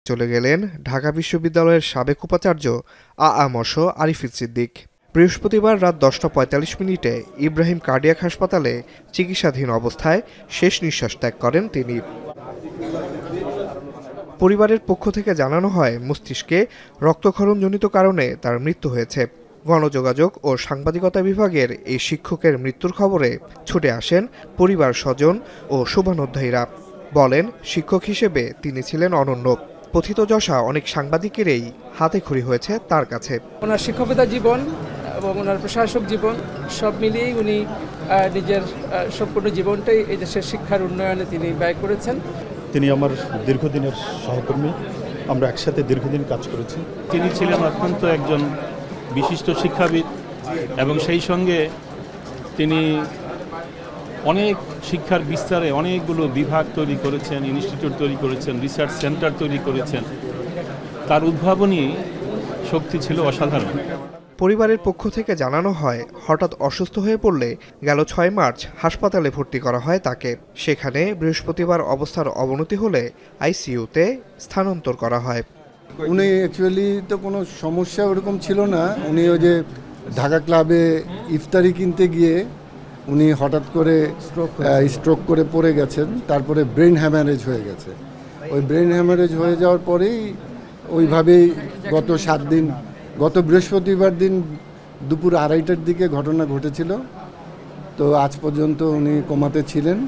চলে গেলেন ঢাকা বিশ্ববিদ্যালয়ের সাবেক উপাচার্য আ.ম.স. আরিফিন সিদ্দিক। বৃহস্পতিবার রাত 10টা 45 মিনিটে ইব্রাহিম কার্ডিয়াক হাসপাতালে চিকিৎসাধীন অবস্থায় শেষ নিঃশ্বাস ত্যাগ করেন তিনি। পরিবারের পক্ষ থেকে জানানো হয়, মস্তিষ্কে রক্তক্ষরণজনিত কারণে তার মৃত্যু হয়েছে। গণযোগাযোগ ও সাংবাদিকতা বিভাগের এই শিক্ষকের মৃত্যুর খবরে ছুটে আসেন পরিবার, স্বজন ও শুভানুধ্যায়ীরা। বলেন, শিক্ষক হিসেবে তিনি ছিলেন অনন্য। পথিতযশা অনেক সাংবাদিকেরই হাতেখড়ি হয়েছে তার কাছে। ওনার শিক্ষকতা জীবন এবং ওনার প্রশাসক জীবন সব মিলিয়েই উনি নিজের সম্পূর্ণ জীবনটাই এই দেশের শিক্ষার উন্নয়নে তিনি ব্যয় করেছেন। তিনি আমার দীর্ঘদিনের সহকর্মী, আমরা একসাথে দীর্ঘদিন কাজ করেছি। তিনি ছিলেন অত্যন্ত একজন বিশিষ্ট শিক্ষাবিদ এবং সেই সঙ্গে তিনি অনেক শিক্ষার বিস্তারে অনেকগুলো বিভাগ তৈরি করেছেন, ইনস্টিটিউট তৈরি করেছেন, রিসার্চ সেন্টার তৈরি করেছেন। তার উদ্ভাবনী শক্তি ছিল অসাধারণ। পরিবারের পক্ষ থেকে জানানো হয়, হঠাৎ অসুস্থ হয়ে পড়লে গেল 6 মার্চ হাসপাতালে ভর্তি করা হয় তাকে। সেখানে বৃহস্পতিবার অবস্থার অবনতি হলে আইসিইউতে স্থানান্তর করা হয়। উনি অ্যাকচুয়ালি তো কোনো সমস্যা ওরকম ছিল না। উনি ওই যে ঢাকা ক্লাবে ইফতারি কিনতে গিয়ে উনি হঠাৎ করে স্ট্রোক করে পড়ে গেছেন। তারপরে ব্রেন হ্যামারেজ হয়ে গেছে। ওই ব্রেন হ্যামারেজ হয়ে যাওয়ার পরেই ওইভাবেই গত বৃহস্পতিবার দিন দুপুর 2:30টার দিকে ঘটনা ঘটেছিল। তো আজ পর্যন্ত উনি কোমাতে ছিলেন।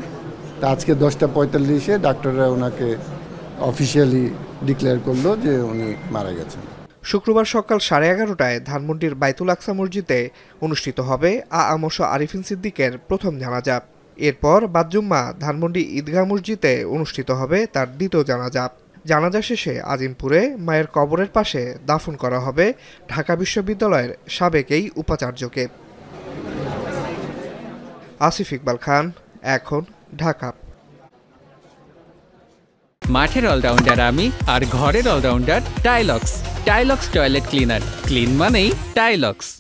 তা আজকে 10টা 45-এ ডাক্তাররা ওনাকে অফিসিয়ালি ডিক্লেয়ার করলো যে উনি মারা গেছেন। শুক্রবার সকাল 11:30টায় ধানমন্ডির বাইতুল আকসা মসজিদে অনুষ্ঠিত হবে আ.ম.স. আরিফিন সিদ্দিকের প্রথম জানাজা। এরপর বাদ-জুম্মা ধানমন্ডি ঈদগাহ মসজিদে অনুষ্ঠিত হবে তার দ্বিতীয় জানাজা। জানাজা শেষে আজিমপুরে মায়ের কবরের পাশে দাফন করা হবে ঢাকা বিশ্ববিদ্যালয়ের সাবেক এই উপাচার্যকে। আসিফ ইকবাল খান, এখন, ঢাকা। মাঠের অলরাউন্ডার আমি, আর ঘরের allrounder Tylox. Tylox toilet cleaner, clean মানেই টাইলক্স।